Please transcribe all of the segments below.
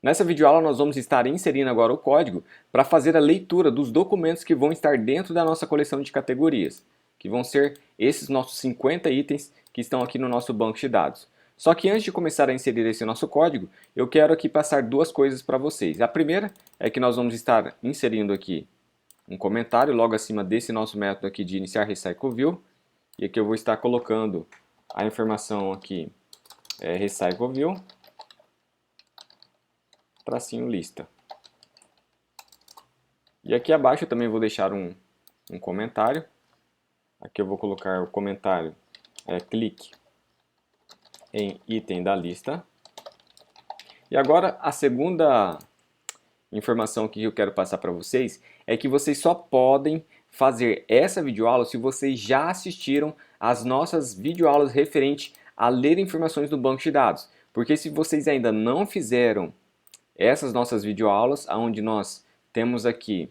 Nessa videoaula nós vamos estar inserindo agora o código para fazer a leitura dos documentos que vão estar dentro da nossa coleção de categorias, que vão ser esses nossos 50 itens que estão aqui no nosso banco de dados. Só que antes de começar a inserir esse nosso código, eu quero aqui passar duas coisas para vocês. A primeira é que nós vamos estar inserindo aqui um comentário logo acima desse nosso método aqui de iniciar Recycle View, e aqui eu vou estar colocando a informação aqui, Recycle View, tracinho lista. E aqui abaixo eu também vou deixar um comentário. Aqui eu vou colocar o comentário clique em item da lista. E agora a segunda informação que eu quero passar para vocês é que vocês só podem fazer essa videoaula se vocês já assistiram às nossas videoaulas referente a ler informações do banco de dados. Porque se vocês ainda não fizeram essas nossas videoaulas, onde nós temos aqui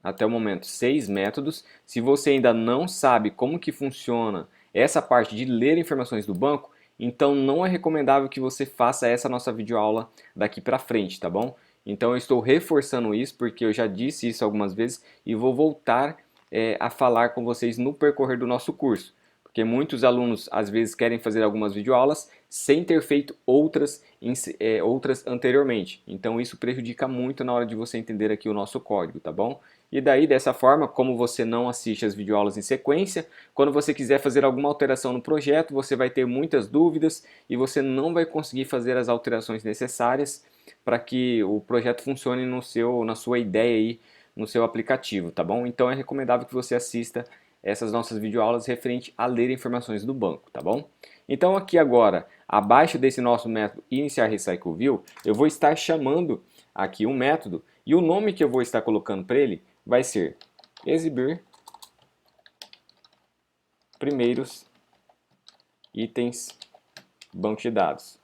até o momento 6 métodos, se você ainda não sabe como que funciona essa parte de ler informações do banco, então não é recomendável que você faça essa nossa videoaula daqui para frente, tá bom? Então eu estou reforçando isso porque eu já disse isso algumas vezes e vou voltar a falar com vocês no percorrer do nosso curso. Porque muitos alunos às vezes querem fazer algumas videoaulas sem ter feito outras anteriormente. Então isso prejudica muito na hora de você entender aqui o nosso código, tá bom? E daí, dessa forma, como você não assiste as videoaulas em sequência, quando você quiser fazer alguma alteração no projeto, você vai ter muitas dúvidas e você não vai conseguir fazer as alterações necessárias para que o projeto funcione na sua ideia aí, no seu aplicativo, tá bom? Então é recomendável que você assista essas nossas videoaulas referente a ler informações do banco, tá bom? Então aqui agora, abaixo desse nosso método iniciar Recycle View, eu vou estar chamando aqui um método e o nome que eu vou estar colocando para ele vai ser exibir primeiros itens banco de dados.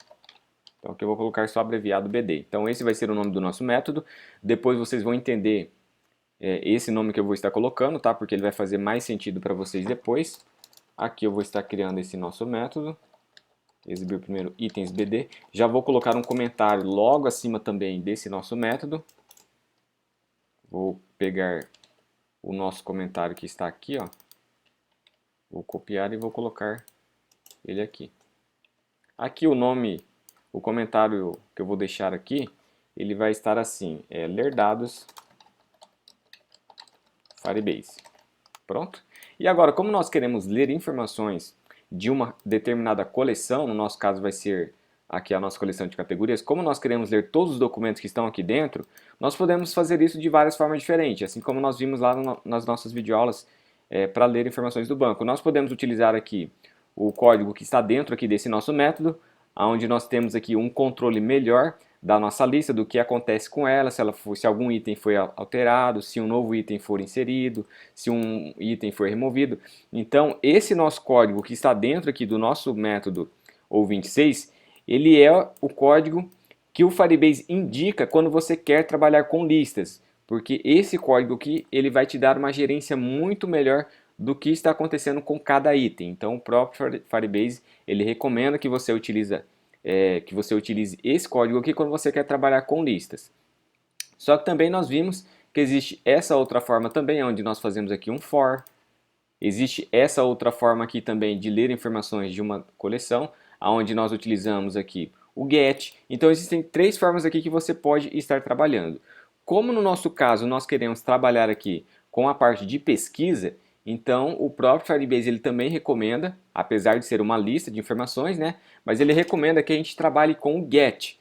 Então aqui eu vou colocar só abreviado BD. Então esse vai ser o nome do nosso método. Depois vocês vão entender esse nome que eu vou estar colocando, tá? Porque ele vai fazer mais sentido para vocês depois. Aqui eu vou estar criando esse nosso método, exibir primeiro itens BD. Já vou colocar um comentário logo acima também desse nosso método. Vou pegar o nosso comentário que está aqui, ó. Vou copiar e vou colocar ele aqui. Aqui o nome, o comentário que eu vou deixar aqui, ele vai estar assim, ler dados Firebase. Pronto? E agora, como nós queremos ler informações de uma determinada coleção, no nosso caso vai ser aqui a nossa coleção de categorias, como nós queremos ler todos os documentos que estão aqui dentro, nós podemos fazer isso de várias formas diferentes, assim como nós vimos lá nas nossas videoaulas para ler informações do banco. Nós podemos utilizar aqui o código que está dentro aqui desse nosso método, onde nós temos aqui um controle melhor da nossa lista, do que acontece com ela, se algum item foi alterado, se um novo item for inserido, se um item for removido. Então, esse nosso código que está dentro aqui do nosso método ou26, ele é o código que o Firebase indica quando você quer trabalhar com listas, porque esse código aqui ele vai te dar uma gerência muito melhor do que está acontecendo com cada item. Então, o próprio Firebase ele recomenda que você utilize esse código aqui quando você quer trabalhar com listas. Só que também nós vimos que existe essa outra forma também, onde nós fazemos aqui um for. Existe essa outra forma aqui também de ler informações de uma coleção, onde nós utilizamos aqui o get. Então existem três formas aqui que você pode estar trabalhando. Como no nosso caso nós queremos trabalhar aqui com a parte de pesquisa, então o próprio Firebase ele também recomenda, apesar de ser uma lista de informações, né, mas ele recomenda que a gente trabalhe com o get.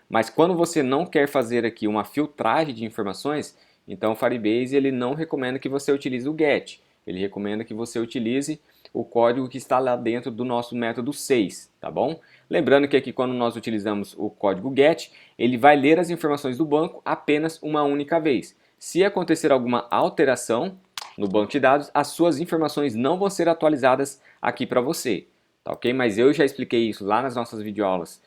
Mas quando você não quer fazer aqui uma filtragem de informações, então o Firebase ele não recomenda que você utilize o get. Ele recomenda que você utilize o código que está lá dentro do nosso método 6, tá bom? Lembrando que aqui quando nós utilizamos o código get, ele vai ler as informações do banco apenas uma única vez. Se acontecer alguma alteração no banco de dados, as suas informações não vão ser atualizadas aqui para você, tá ok? Mas eu já expliquei isso lá nas nossas videoaulas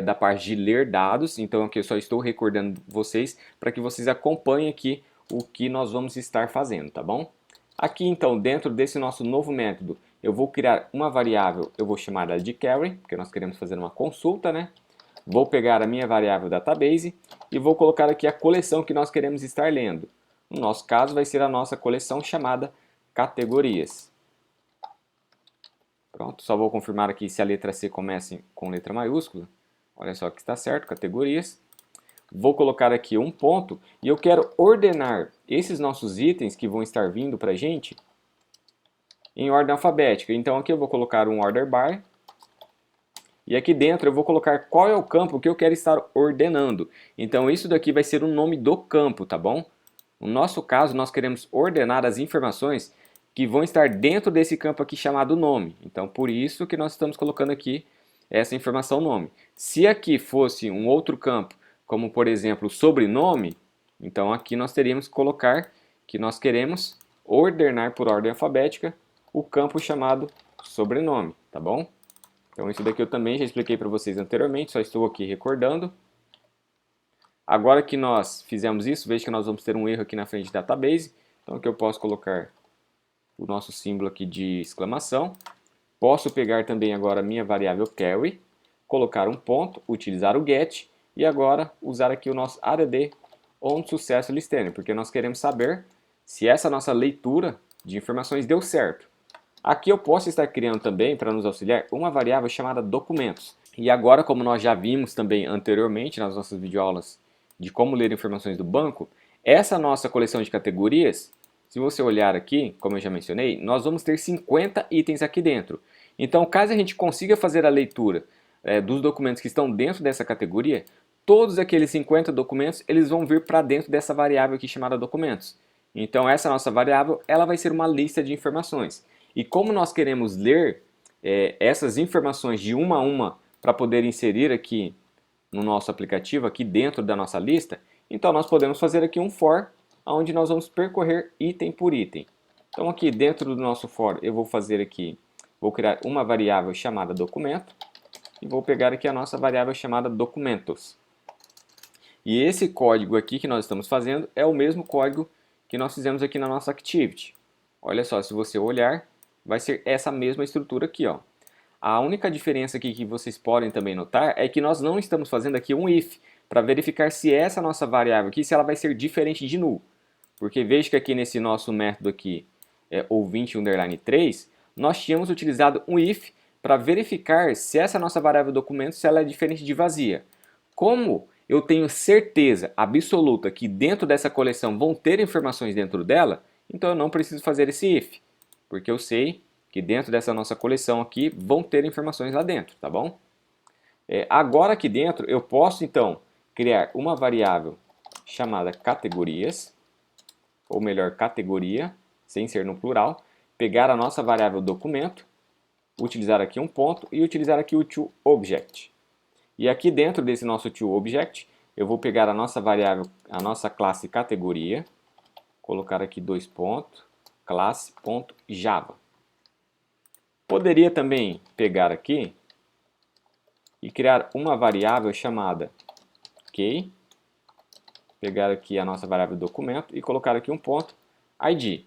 da parte de ler dados, então aqui eu só estou recordando vocês para que vocês acompanhem aqui o que nós vamos estar fazendo, tá bom? Aqui então, dentro desse nosso novo método, eu vou criar uma variável, eu vou chamar ela de carry, porque nós queremos fazer uma consulta, né? Vou pegar a minha variável database e vou colocar aqui a coleção que nós queremos estar lendo. No nosso caso, vai ser a nossa coleção chamada categorias. Pronto, só vou confirmar aqui se a letra C começa com letra maiúscula. Olha só que está certo, categorias. Vou colocar aqui um ponto e eu quero ordenar esses nossos itens que vão estar vindo para a gente em ordem alfabética. Então aqui eu vou colocar um order by. E aqui dentro eu vou colocar qual é o campo que eu quero estar ordenando. Então isso daqui vai ser o nome do campo, tá bom? No nosso caso, nós queremos ordenar as informações que vão estar dentro desse campo aqui chamado nome. Então por isso que nós estamos colocando aqui essa informação nome. Se aqui fosse um outro campo, como por exemplo sobrenome, então aqui nós teríamos que colocar que nós queremos ordenar por ordem alfabética o campo chamado sobrenome, tá bom? Então isso daqui eu também já expliquei para vocês anteriormente, só estou aqui recordando. Agora que nós fizemos isso, veja que nós vamos ter um erro aqui na frente de database. Então aqui eu posso colocar o nosso símbolo aqui de exclamação. Posso pegar também agora a minha variável carry, colocar um ponto, utilizar o get e agora usar aqui o nosso add onSuccessListener, porque nós queremos saber se essa nossa leitura de informações deu certo. Aqui eu posso estar criando também, para nos auxiliar, uma variável chamada documentos. E agora, como nós já vimos também anteriormente nas nossas videoaulas de como ler informações do banco, essa nossa coleção de categorias, se você olhar aqui, como eu já mencionei, nós vamos ter 50 itens aqui dentro. Então, caso a gente consiga fazer a leitura dos documentos que estão dentro dessa categoria, todos aqueles 50 documentos eles vão vir para dentro dessa variável aqui chamada documentos. Então, essa nossa variável ela vai ser uma lista de informações. E como nós queremos ler essas informações de uma a uma para poder inserir aqui no nosso aplicativo, aqui dentro da nossa lista, então nós podemos fazer aqui um for, onde nós vamos percorrer item por item. Então aqui dentro do nosso for eu vou fazer aqui, vou criar uma variável chamada documento e vou pegar aqui a nossa variável chamada documentos. E esse código aqui que nós estamos fazendo é o mesmo código que nós fizemos aqui na nossa activity. Olha só, se você olhar, vai ser essa mesma estrutura aqui, ó. A única diferença aqui que vocês podem também notar é que nós não estamos fazendo aqui um if para verificar se essa nossa variável aqui, se ela vai ser diferente de null. Porque veja que aqui nesse nosso método aqui, ouvinte_3, nós tínhamos utilizado um if para verificar se essa nossa variável documento se ela é diferente de vazia. Como eu tenho certeza absoluta que dentro dessa coleção vão ter informações dentro dela, então eu não preciso fazer esse if. Porque eu sei que dentro dessa nossa coleção aqui vão ter informações lá dentro, tá bom? Agora aqui dentro eu posso então criar uma variável chamada categorias, ou melhor, categoria, sem ser no plural, pegar a nossa variável documento, utilizar aqui um ponto e utilizar aqui o toObject. E aqui dentro desse nosso toObject eu vou pegar a nossa variável, a nossa classe categoria, colocar aqui dois pontos, classe.java. Poderia também pegar aqui e criar uma variável chamada key, pegar aqui a nossa variável documento e colocar aqui um ponto id.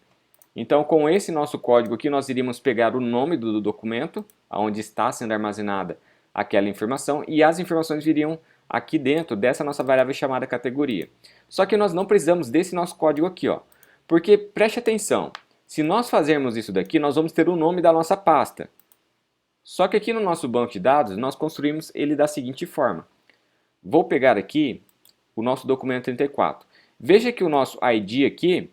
Então com esse nosso código aqui nós iríamos pegar o nome do documento, onde está sendo armazenada aquela informação, e as informações viriam aqui dentro dessa nossa variável chamada categoria. Só que nós não precisamos desse nosso código aqui, ó, porque preste atenção. Se nós fazermos isso daqui, nós vamos ter o nome da nossa pasta. Só que aqui no nosso banco de dados, nós construímos ele da seguinte forma. Vou pegar aqui o nosso documento 34. Veja que o nosso ID aqui,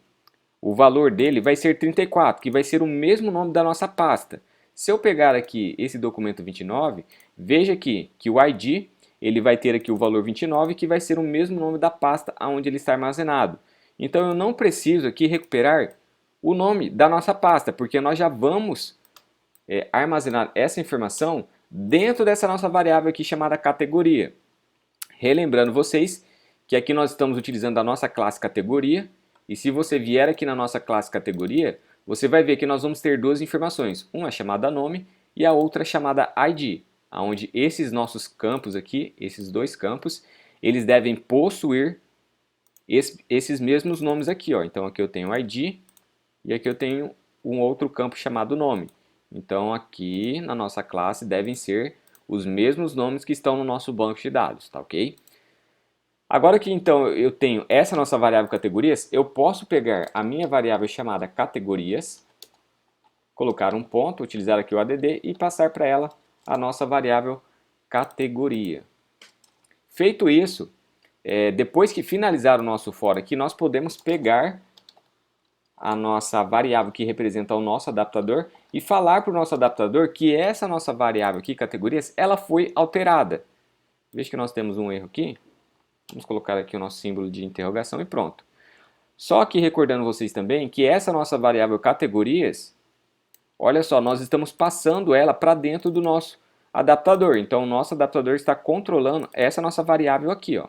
o valor dele vai ser 34, que vai ser o mesmo nome da nossa pasta. Se eu pegar aqui esse documento 29, veja aqui que o ID ele vai ter aqui o valor 29, que vai ser o mesmo nome da pasta onde ele está armazenado. Então eu não preciso aqui recuperar o nome da nossa pasta, porque nós já vamos armazenar essa informação dentro dessa nossa variável aqui chamada categoria. Relembrando vocês que aqui nós estamos utilizando a nossa classe categoria, e se você vier aqui na nossa classe categoria, você vai ver que nós vamos ter duas informações, uma chamada nome e a outra chamada ID, onde esses nossos campos aqui, esses dois campos, eles devem possuir esses mesmos nomes aqui, ó. Então aqui eu tenho ID e aqui eu tenho um outro campo chamado nome. Então aqui na nossa classe devem ser os mesmos nomes que estão no nosso banco de dados, tá ok? Agora que então eu tenho essa nossa variável categorias, eu posso pegar a minha variável chamada categorias, colocar um ponto, utilizar aqui o add e passar para ela a nossa variável categoria. Feito isso, depois que finalizar o nosso for aqui, nós podemos pegar a nossa variável que representa o nosso adaptador e falar para o nosso adaptador que essa nossa variável aqui, categorias, ela foi alterada. Veja que nós temos um erro aqui. Vamos colocar aqui o nosso símbolo de interrogação e pronto. Só que recordando vocês também que essa nossa variável categorias, olha só, nós estamos passando ela para dentro do nosso adaptador. Então o nosso adaptador está controlando essa nossa variável aqui, ó.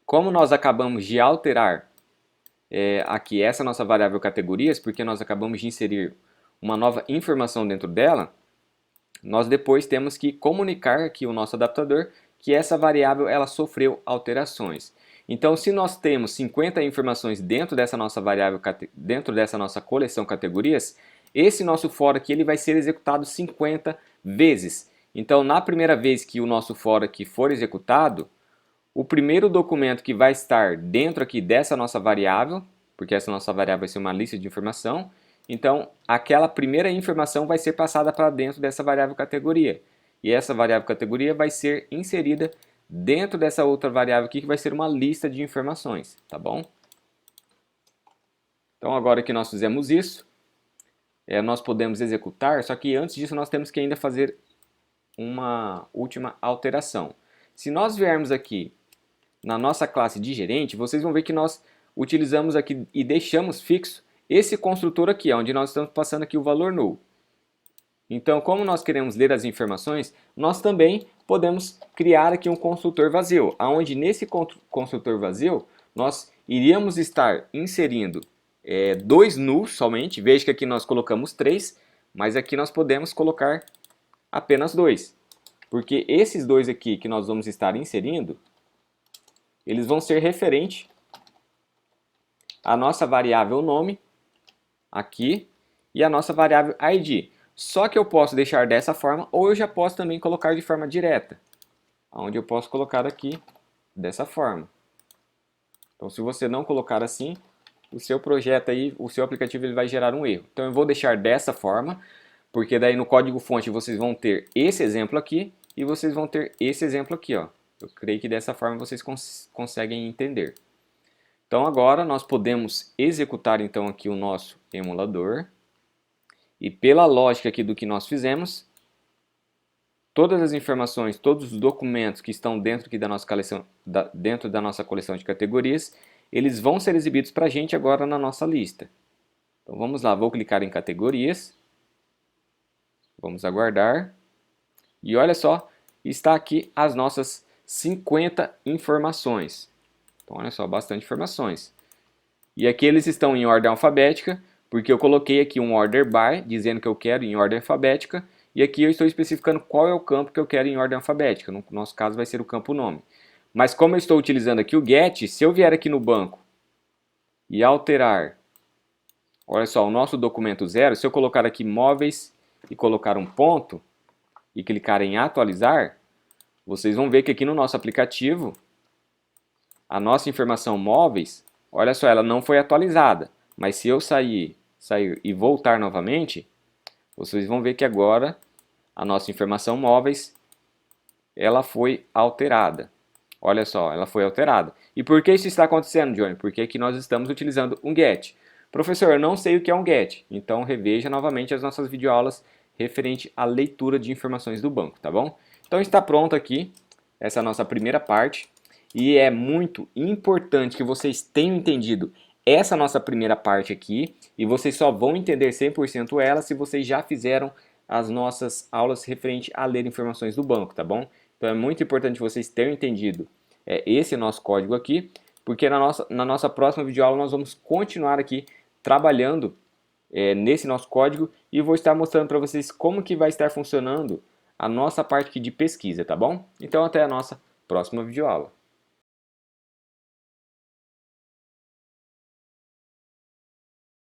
Como nós acabamos de alterar aqui essa nossa variável categorias, porque nós acabamos de inserir uma nova informação dentro dela, nós depois temos que comunicar aqui o nosso adaptador que essa variável ela sofreu alterações. Então, se nós temos 50 informações dentro dessa nossa variável, dentro dessa nossa coleção categorias, esse nosso for aqui ele vai ser executado 50 vezes. Então, na primeira vez que o nosso for aqui for executado, o primeiro documento que vai estar dentro aqui dessa nossa variável, porque essa nossa variável vai ser uma lista de informação, então aquela primeira informação vai ser passada para dentro dessa variável categoria. E essa variável categoria vai ser inserida dentro dessa outra variável aqui, que vai ser uma lista de informações, tá bom? Então agora que nós fizemos isso, nós podemos executar, só que antes disso nós temos que ainda fazer uma última alteração. Se nós viermos aqui na nossa classe de gerente, vocês vão ver que nós utilizamos aqui e deixamos fixo esse construtor aqui, onde nós estamos passando aqui o valor null. Então, como nós queremos ler as informações, nós também podemos criar aqui um construtor vazio, onde nesse construtor vazio nós iríamos estar inserindo 2 nulls somente. Veja que aqui nós colocamos 3, mas aqui nós podemos colocar apenas 2, porque esses 2 aqui que nós vamos estar inserindo, eles vão ser referente à nossa variável nome aqui e a nossa variável ID. Só que eu posso deixar dessa forma ou eu já posso também colocar de forma direta, onde eu posso colocar aqui dessa forma. Então, se você não colocar assim, o seu projeto aí, o seu aplicativo ele vai gerar um erro. Então, eu vou deixar dessa forma, porque daí no código-fonte vocês vão ter esse exemplo aqui e vocês vão ter esse exemplo aqui, ó. Eu creio que dessa forma vocês conseguem entender. Então agora nós podemos executar então aqui o nosso emulador. E pela lógica aqui do que nós fizemos, todas as informações, todos os documentos que estão dentro aqui da nossa coleção, de categorias, eles vão ser exibidos para a gente agora na nossa lista. Então vamos lá, vou clicar em categorias. Vamos aguardar. E olha só, está aqui as nossas 50 informações. Então, olha só, bastante informações. E aqui eles estão em ordem alfabética, porque eu coloquei aqui um order by, dizendo que eu quero em ordem alfabética, e aqui eu estou especificando qual é o campo que eu quero em ordem alfabética. No nosso caso vai ser o campo nome. Mas como eu estou utilizando aqui o get, se eu vier aqui no banco e alterar, olha só, o nosso documento 0, se eu colocar aqui móveis e colocar um ponto, e clicar em atualizar, vocês vão ver que aqui no nosso aplicativo, a nossa informação móveis, olha só, ela não foi atualizada. Mas se eu sair e voltar novamente, vocês vão ver que agora a nossa informação móveis, ela foi alterada. Olha só, ela foi alterada. E por que isso está acontecendo, Johnny? Porque aqui nós estamos utilizando um get. Professor, eu não sei o que é um get. Então reveja novamente as nossas videoaulas referente à leitura de informações do banco, tá bom? Então está pronto aqui essa nossa primeira parte. E é muito importante que vocês tenham entendido essa nossa primeira parte aqui. E vocês só vão entender 100% ela se vocês já fizeram as nossas aulas referente a ler informações do banco, tá bom? Então é muito importante vocês tenham entendido esse nosso código aqui, porque na nossa próxima videoaula nós vamos continuar aqui trabalhando nesse nosso código e vou estar mostrando para vocês como que vai estar funcionando a nossa parte aqui de pesquisa, tá bom? Então até a nossa próxima videoaula.